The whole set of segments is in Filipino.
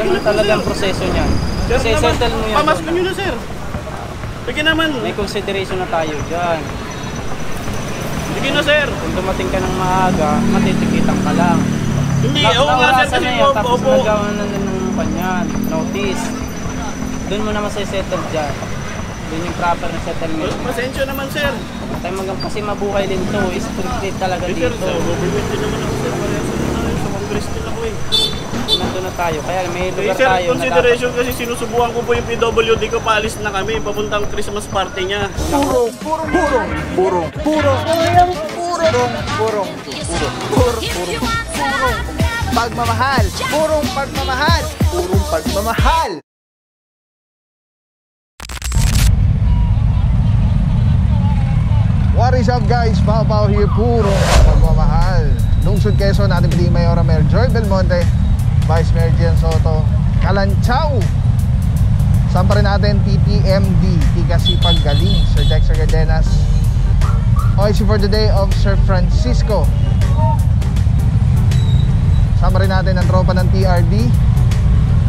Ganun talaga ang proseso niyan. Settle mo yan. Pamasko nyo na, sir. Sige naman. May consideration na tayo dyan. Sige na, sir. Kung dumating ka ng maaga, matitikitan ka lang. Hindi, oo nga, sir. Kasi tapos nagawa na ng kanyan, notice. Doon mo naman settle dyan. Doon yung proper na settlement. Pasensya naman, sir. Kasi mabuhay din to, strictly talaga dito. Sir, government din naman ako, sir. Parehas na sa Congress din ako eh. Nandun na tayo, kaya may lugar sir, tayo. Consideration kasi sinusubukan ko po yung PWD ko, paalis na kami, papuntang Christmas party niya. Purong pagmamahal. Purong pagmamahal. What is up guys? Pao here, purong pagmamahal. Lungsod Quezon, ating piling Mayora Mayor Joy Belmonte, Vice Mayor Jen Soto, Kalanchaw. Saan pa rin natin? PPMD, Tigasipag Galing, Sir Dexter Gardenas. OIC for the day of Sir Francisco. Sama rin natin ang tropa ng TRD,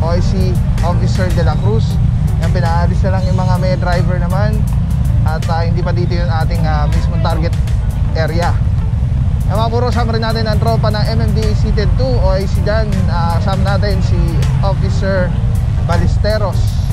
OIC Officer De La Cruz. Yan, pinaalis na lang yung mga may driver naman. At hindi pa dito yung ating mismong target area. Yan mga puro, sama rin natin ang tropa ng MMDA Seated 2 OIC dyan. Sama natin si Officer Ballesteros.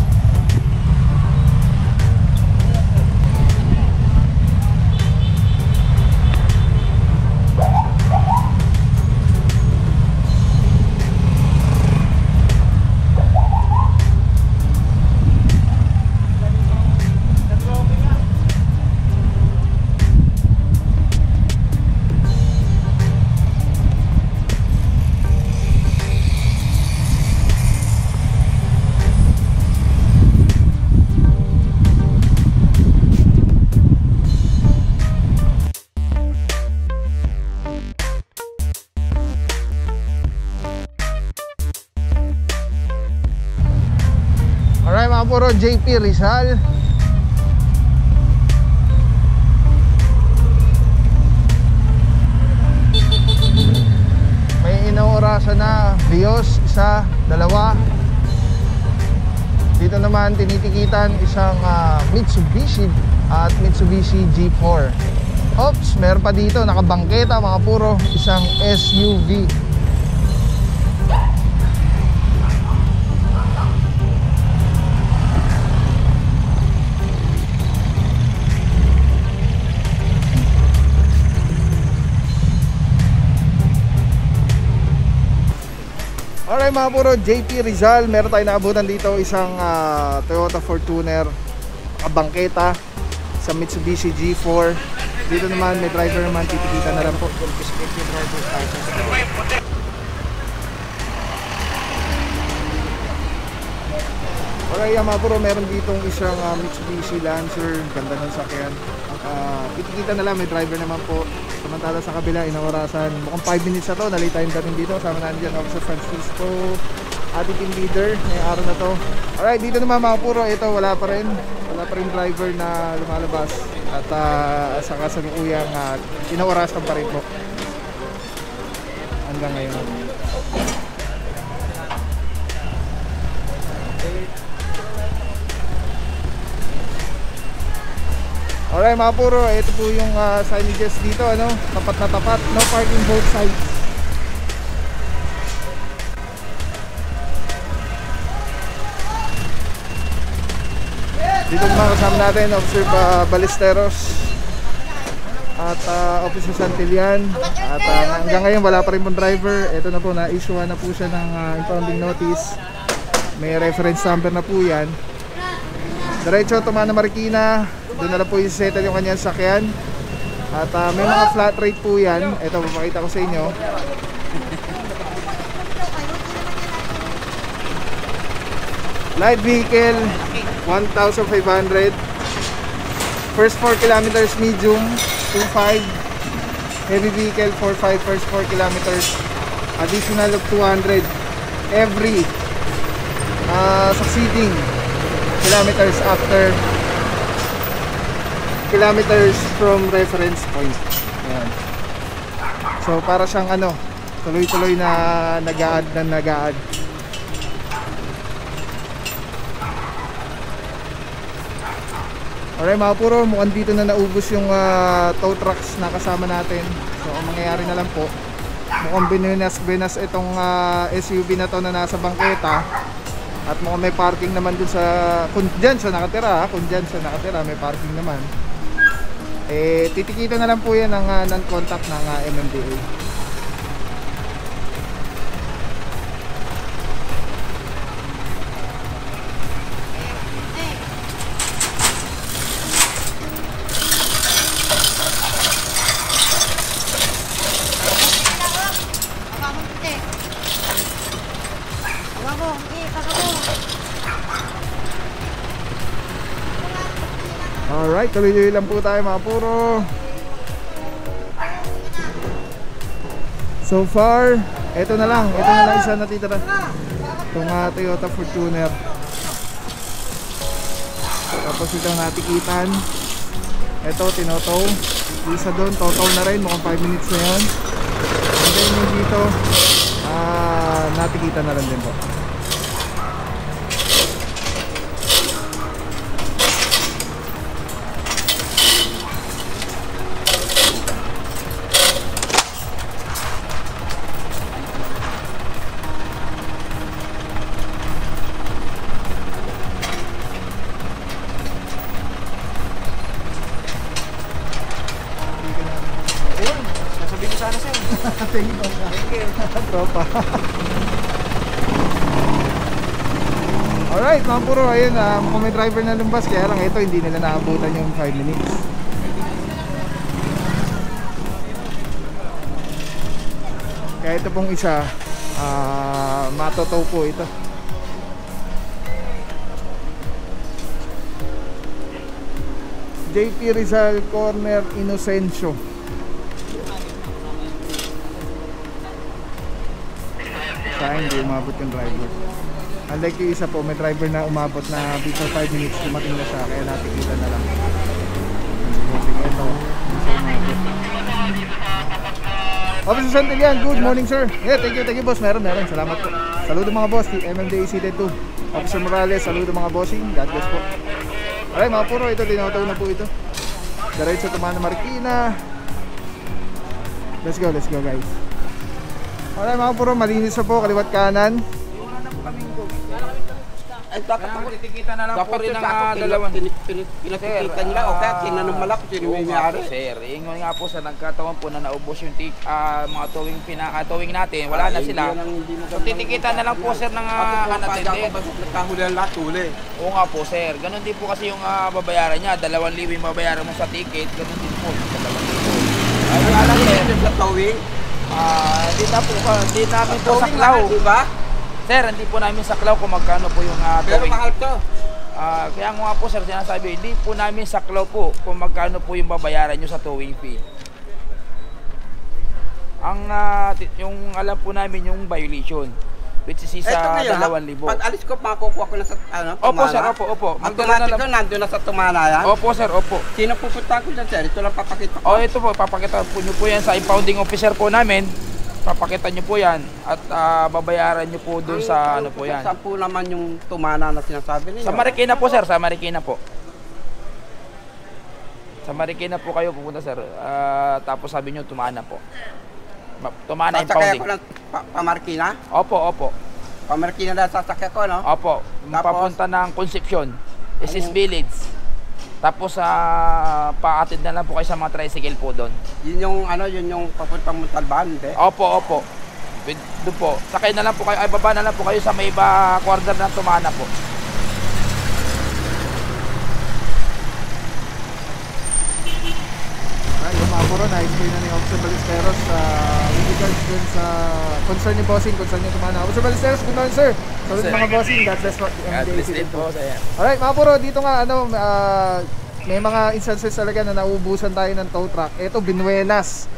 Puro JP Rizal. May inaorasan na Vios, isa, dalawa. Dito naman tinitikitan isang Mitsubishi at Mitsubishi G4. Oops, meron pa dito nakabangketa mga puro, isang SUV. Alright mga puro, JP Rizal, meron tayo naabutan dito isang Toyota Fortuner, bangketa, sa Mitsubishi G4. Dito naman may driver naman, titikita na lang po. Alright mga puro, meron ditong isang Mitsubishi Lancer, ganda ng sakyan. Titikita na lang, may driver naman po. Samantala sa kabila, inaorasan. Mukhang 5 minutes na to, nalate time dating dito. Sama natin dyan, Officer Francisco, ating team leader ngayong araw na to. Alright, dito naman mga puro, ito wala pa rin driver na lumalabas. At sa kasalukuyang inaorasan pa rin po hanggang ngayon. Alright mga puro, ito po yung signages dito, ano, tapat na tapat, no parking both sides. Dito naman kasama natin Officer Ballesteros at Officer Santillan. At hanggang ngayon wala pa rin pong driver. Ito na po, na-issue na po siya ng impounding notice. May reference number na po yan. Diretso Tumana Marikina. Doon na lang po yung settle yung kanyang sakyan. At may mga flat rate po yan. Ito, papakita ko sa inyo. Light vehicle 1,500. First 4 kilometers medium 2,500. Heavy vehicle 4,500 first 4 kilometers. Additional of 200 every succeeding kilometers after kilometers from reference point. Ayan. So para siyang ano, tuloy-tuloy na nag-a-add. Alright mga puro, mukhang dito na naubos yung tow trucks na kasama natin. So ang mangyayari na lang po, mukhang binas itong SUV na to na nasa bangketa. At mukhang may parking naman dun sa, kung dyan siya nakatira, may parking naman. Eh titikita na lang po yan ng non-contact ng MMDA. Alright, tuloy-tuloy lang po tayo mga puro. So far, ito na lang isa natitira. Itong Toyota Fortuner. Tapos itong natikitan. Ito, tinotow. Isa doon, totow na rin, mukhang 5 minutes na yun. And then yung dito, natikitan na lang din po. Tropa. Alright mga puro, ayun mukhang may driver na lumbas. Kaya lang ito, hindi nila naabutan yung 5 minutes. Kaya ito pong isa, matotow po ito. JP Rizal Corner Inocencio. Hindi umabot yung driver. Unlike yung isa po, may driver na umabot na before 5 minutes dumating na siya, kaya natikita na lang. Ito, Officer Santillan, good morning sir. Yeah, thank you boss. Meron. Salamat po. Saludo mga boss, MMDA Seated 2. Officer Morales, saludo mga bossing. God bless po. Alright mga puro, ito tinataw na po ito. Diretso Tumana Marikina. Let's go guys. Alright mga puro, malinis na po, kaliwat kanan. Ay, dapat ako titikita na lang po rin ang dalawang pinatikitan nila o kaya kinanong malaki sino may mayari. Sir, ingon nga po sa nagkataon po na naubos yung mga towing natin, wala na sila. So titikita na lang po sir ng unattended. Nakahuli ang lahat huli. Oo nga po sir, ganun din po kasi yung babayaran niya, 2,000 yung babayaran mo sa ticket, ganun din po, 2,000. Ay, alam niyo sa towing? Hindi namin po saklaw. Diba? Sir, hindi po namin saklaw kung magkano po yung pero towing. mahal to. Kaya nga po sir, sinasabi, hindi po namin saklaw po kung magkano po yung babayaran nyo sa towing fee. Yung alam po namin yung violation, which is isa 2,000. Pag alis ko, makukuha ko na sa Tumana. Opo sir, opo. Automatic ko, nandun na sa Tumana yan? Opo sir, opo. Sino pupunta ko dyan sir? Ito lang papakita ko. Ito po, papakita po nyo po yan sa impounding officer po namin. Papakita nyo po yan at babayaran nyo po dun sa ano po yan. Saan po naman yung Tumana na sinasabi niyo? Sa Marikina po sir, sa Marikina po. Sa Marikina po kayo pupunta sir, tapos sabi nyo Tumana po. Tumana impounding. Sasakay ako ng Pamarikina? Opo. Pamarikina na sasakay ko, no? Opo, papunta ng Concepcion, SS Village. Tapos paatid na lang po kayo sa mga tricycle po doon. Yun yung papuntang Montalban, hindi? Opo. Doon po. Sakay na lang po kayo, baba na lang po kayo sa may iba quarter ng Tumana po. Yung mga puro, na-explain na ni Officer Ballesteros sa regards dun sa concern ni Bossing, concern ni Tumana. Officer Ballesteros, good morning sir. Salut mga bossing, God bless po. God bless din po sir. Alright mga puro, dito nga may mga instances talaga na nauubusan tayo ng tow truck. Ito, Binuenas.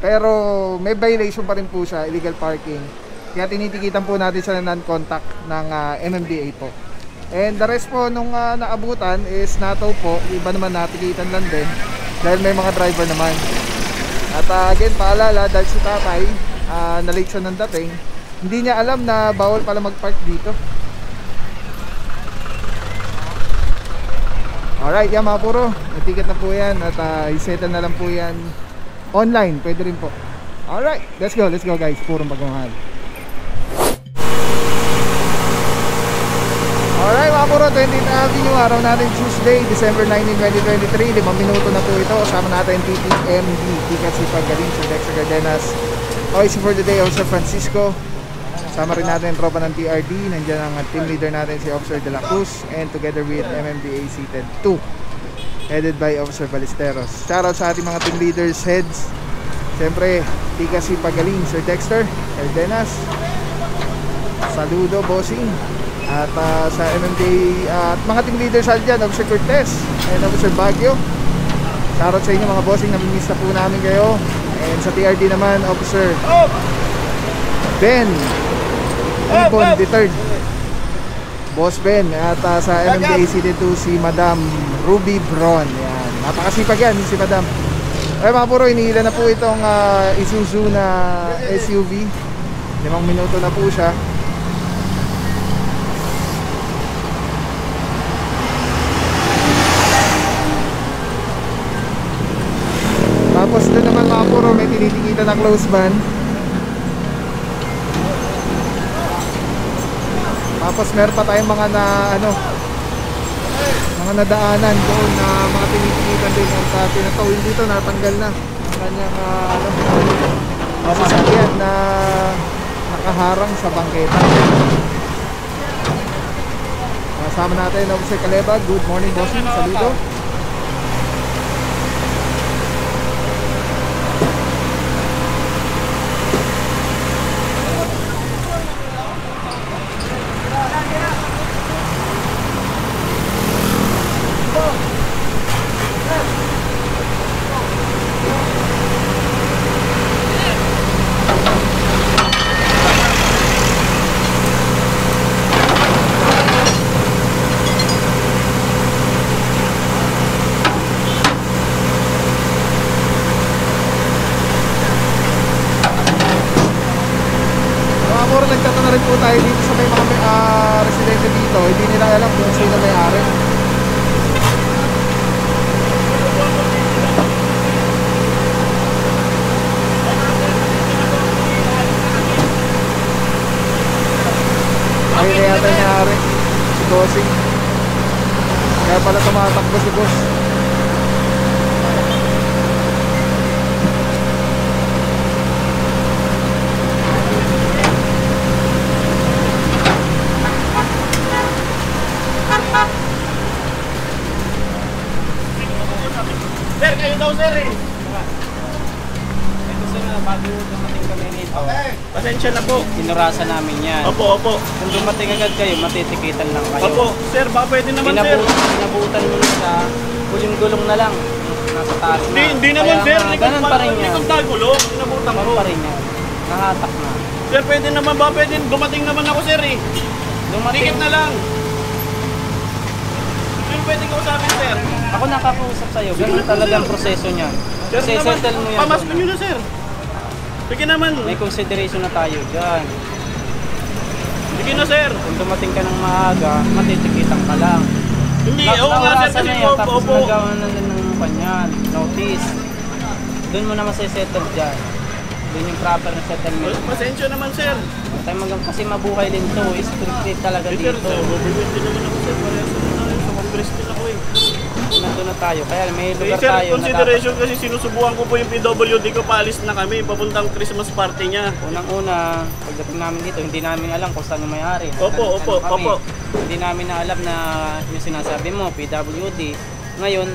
Pero may violation pa rin po siya, illegal parking. Kaya tinitikitan po natin siya ng non-contact ng MMDA po. And the rest po nung naabutan is natow po, iba naman natikitan lang din. Dahil may mga driver naman. At again, paalala, dahil si tatay, na-late siya ng dating, hindi niya alam na bawal pala mag-park dito. Alright, yan mga puro. May ticket na po yan at isettle na lang po yan online. Pwede rin po. Alright, let's go guys. Purong pagmamahal. Alright mga puro, 20th Avenue, araw natin Tuesday, December 19, 2023. 5 minuto na po ito. Kasama natin TTMD, Tikat si Pagaling, Sir Dexter Cardenas, OIC for the day, Officer Francisco. Kasama rin natin tropa ng TRD. Nandiyan ang team leader natin si Officer De La Cruz. And together with MMDA seated 2, headed by Officer Ballesteros. Shoutout sa ating mga team leaders, heads. Siyempre, Tikat si Pagaling, Sir Dexter Cardenas. Saludo, bossing. At sa MMDA at mga team leaders dyan, Officer Cortez and Officer Baguio. Shoutout sa inyo mga bossing, namimiss na po namin kayo. And sa TRD naman, Officer Ben Ibon the third, Boss Ben. At sa MMDA CD2 si Madam Ruby Bron. Yan, napakasipag yan si Madam. Ay mga puro, inihila na po itong Isuzu na SUV. 5 minuto na po siya. Tapos doon naman mga puro, may tinitikita na close van. Tapos meron pa tayong mga mga nadaanan doon na mga tinitikita din at tinatawin dito, natanggal na ang kanyang masasakyan na nakaharang sa bangketa. Kasama natin Officer Caleba. Good morning bossing, saludo. Nagtataka na rin po tayo dito sa may mga residente dito. Hindi nila alam kung sino may-ari. Ay, kaya tayo may-ari si Bossing. Kaya pala tumatakbo si Boss. Sir, kayo daw sir eh. Ito sir, bago dumating kami nito, Pasensya na po. inurasan namin yan. Opo. Kung dumating agad kayo, matitikitan lang kayo. Opo. Sir, baka pwede naman sir. Pinabutan mo na sa gulong-gulong na lang. Nasa taas na. Hindi naman Kaya sir. nga, ganun pa rin yan. Likod tagulong. Inabutan Ganun ko. pa rin yan. Nakatak na. Sir, pwede naman ba? Pwede. Dumating naman ako sir eh. Dumating. Tikit na lang. Sir, pwede ko usapin sir. Ako nakakausap sa'yo. Ganun talaga ang proseso niya. Sir, Kasi naman, settle mo yan. pamasko nyo na sir. Sige naman. May consideration na tayo dyan. Sige na sir. Kung dumating ka ng maaga, matitikitan ka lang. Hindi, oo nga sir. Kasi na yan, tapos opo. nagawa na ng kanyan, notice. Doon mo na masisettle dyan. Doon yung proper na settlement. Pasensya naman sir. Kasi mabuhay din to, strictly talaga Sir, dito. overwhelmed din naman ako sir. Parehas naman tayo. Sa Congress din ako eh. Nandun na tayo, kaya may lugar Sir, tayo. consideration kasi sinusubukan ko po yung PWD ko, paalis na kami, papuntang Christmas party niya. Unang-una, pagdating namin dito, hindi namin alam kung saan yung may-ari. Opo. Hindi namin na alam na yung sinasabi mo, PWD. Ngayon,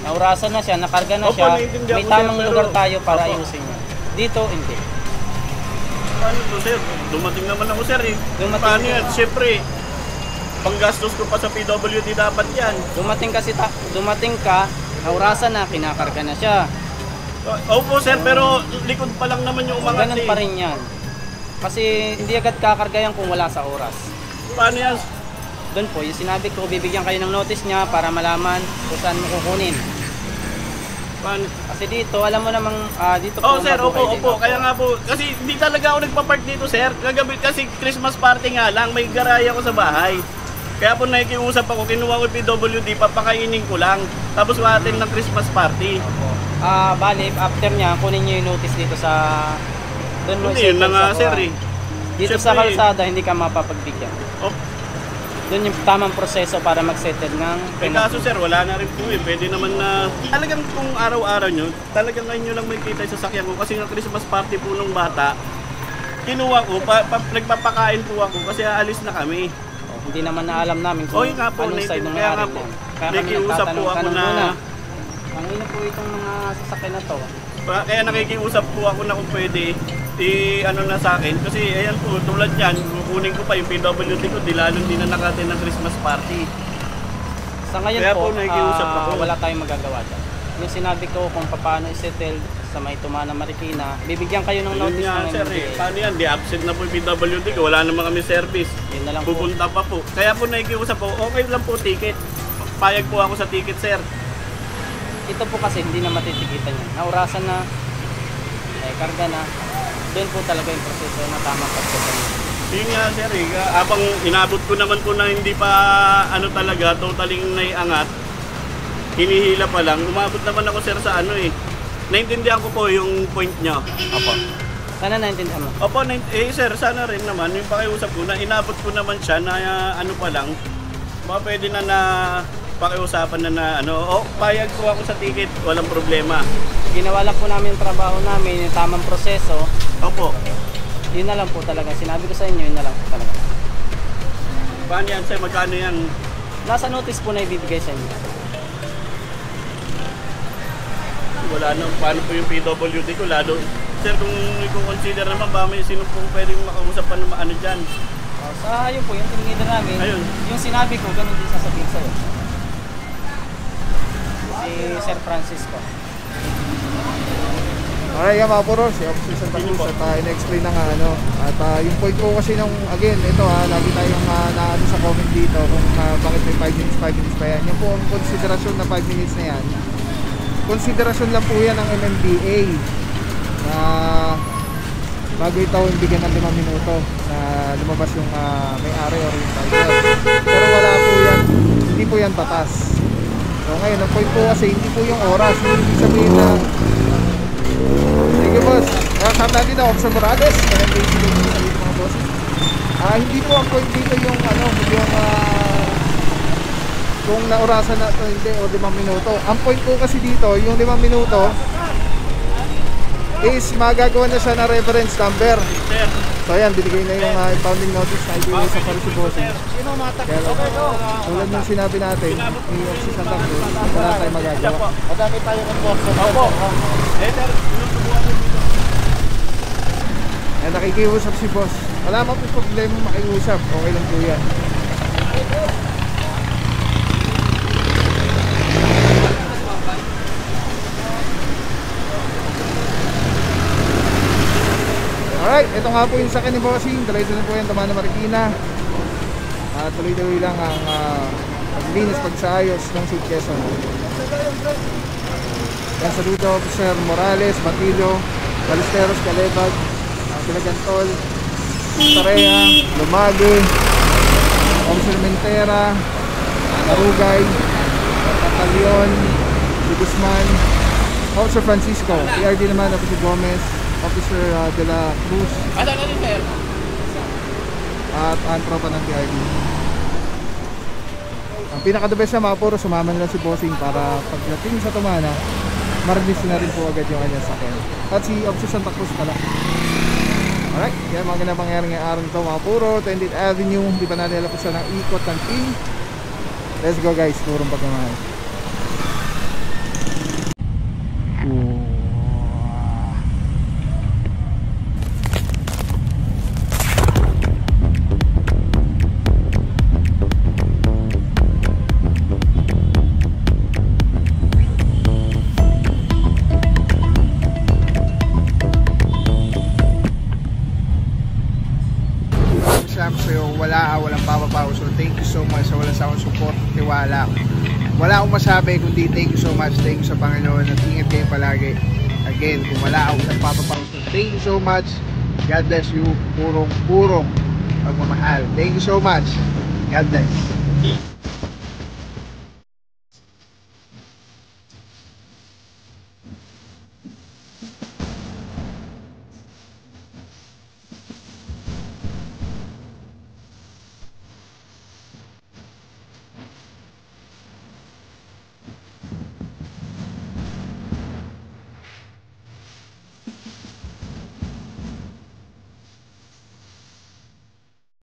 naurasan na siya, nakarga na Opo, siya, naiintindihan may ko, sir, tamang pero- lugar tayo para Opo. ayusin niya. Dito, hindi. Paano to sir? Dumating naman ako sir eh. Dumating Paano ka. yan? Siyempre, panggastos ko pa sa PWD dapat yan. Dumating ka, naurasan na, kinakarga na siya. Opo sir, pero likod pa lang naman yung umangat Ganun eh. pa rin yan. Kasi hindi agad kakarga yan kung wala sa oras. Paano yan? Doon po, yung sinabi ko, bibigyan kayo ng notice niya para malaman kung saan mo kukunin. Paano? Kasi dito, alam mo namang, dito Oh po sir, mabuhay opo. dito. Kaya nga po, kasi hindi talaga ako nagpa-park dito sir. Kagabi kasi Christmas party nga lang, may garaya ko sa bahay. Kaya po nakikiusap ako, kinuha ko yung PWD, papakainin ko lang. Tapos atin ng Christmas party. Bali, after niya, kunin niyo yung notice dito sa... Doon mo Hindi, yun na nga sir eh. Dito sa Siyempre, kalsada, hindi ka mapapagbigyan. Oh, Doon yung tamang proseso para mag-settle ng kaso sir, wala na rin po eh. Pwede naman na, talagang kung araw-araw nyo, talagang ngayon nyo lang may kita yung sasakyan ko. Kasi nga Christmas party po nung bata, kinuha ko, nagpapakain po ako kasi aalis na kami. Hindi naman na alam namin kung Oy nga po, anong side ng kaya nga nangyari po, yan. Kaya kami nakikiusap po ako nagtatanong-tanong na, muna. Ang ina po itong mga sasakyan na to. kaya nakikiusap po ako na kung pwede, ano na sa akin. Kasi ayan po, tulad yan, kukunin ko pa yung PWD ko, di lalo din na nakatin ng Christmas party. Sa ngayon Kaya po, po, nakikiusap ako. wala tayong magagawa dyan. Yung sinabi ko kung paano i-settle sa may Tumana Marikina, bibigyan kayo ng Yun notice nga ng sir MMDA. paano yan, di absent na po yung PWD ko, wala naman kami service. Yun na lang po. Pupunta pa po. Kaya po nakikiusap po, okay lang po ticket. Payag po ako sa ticket sir. Ito po kasi hindi na matitikitan yan. Naurasan na, karga na. Doon po talaga yung proseso na tamang pagsettle. Yun nga sir habang inabot ko naman po na hindi pa ano talaga, totaling naiangat, hinihila pa lang, umabot naman ako sir sa ano eh. Naintindihan ko po yung point niya. Opo. Sana naintindihan mo. Opo, sir, sana rin naman, yung pakiusap ko na inabot ko naman siya na ano pa lang, baka pwede na pakiusapan na ano, payag po ako sa ticket, walang problema. Ginawa lang po namin yung trabaho namin, yung tamang proseso. Opo. Yun na lang po talaga. Sinabi ko sa inyo, yun na lang po talaga. Paano yan sir, magkano yan? Nasa notice po na ibibigay sa inyo. Wala na, paano po yung PWD ko, lalo. Sir, kung i-consider naman ba may sino pong pwedeng makausap pa na ano dyan? Sa ayun po, yung team leader namin, Ayun. yung sinabi ko, ganun din sasabihin sa'yo. Si Sir Francisco. Okay, mga puro, si Officer Santa Cruz at in-explain na nga at yung point ko kasi nung again, ito lagi tayong naano sa comment dito kung bakit may 5 minutes pa yan. Yung po ang konsiderasyon na 5 minutes na yan, konsiderasyon lang po yan ng MMDA na bago itaw bigyan ng 5 minuto na lumabas yung may-ari or yung title. Pero wala po yan, hindi po yan batas. So ngayon, ang point po kasi hindi po yung oras, hindi sabihin na sige boss, kasama natin na Officer Morales, mga bosses. Hindi po ang point dito yung yung kung naurasan na ito hindi o 5 minuto. Ang point po kasi dito, yung 5 minuto is magagawa na siya na reference number. Sir, So ayan, binigay na yung impounding notice na ibigay sa Parisi Bossing. Tulad ng sinabi natin, ni Officer Santa Cruz, wala tayong magagawa. Madami tayo ng box. opo. Sir, sinusubukan ko dito. Ayan, nakikiusap si boss. Wala mo po problema makiusap. Okay lang po yan. Alright, ito nga po yung sakyan ni Bossing. Diretso na po yan, Tumana Marikina. Tuloy-tuloy lang ang paglinis, pagsayos ng Sud Quezon. Yan, saludo Officer Morales, Batillo, Balisteros, Calebag, Pilagantol, Tarea, Lumagi, Officer Mentera, Arugay, Batalyon, Guzman, Officer Francisco, PRD naman, Officer Gomez, Officer De La Cruz, at ang tropa ng PRD. Ang pinaka-the best na mga puro, sumama nila si Bossing para pagdating sa Tumana, marinis na rin po agad yung kanyang sakyan. At si Officer Santa Cruz pala. Alright, yan mga ginapangyari ngayong araw nito mga puro, 20th Avenue, di pa natin lapisan ng ikot ng team. Let's go guys, turong pagmamahal. Walang papapaw. So thank you so much sa walang sawang support, tiwala. Wala akong masabi kundi thank you so much. Thank you sa Panginoon at ingat kayo palagi. Again, kung wala akong papapaw. So thank you so much. God bless you. Purong pagmamahal. Thank you so much. God bless. i-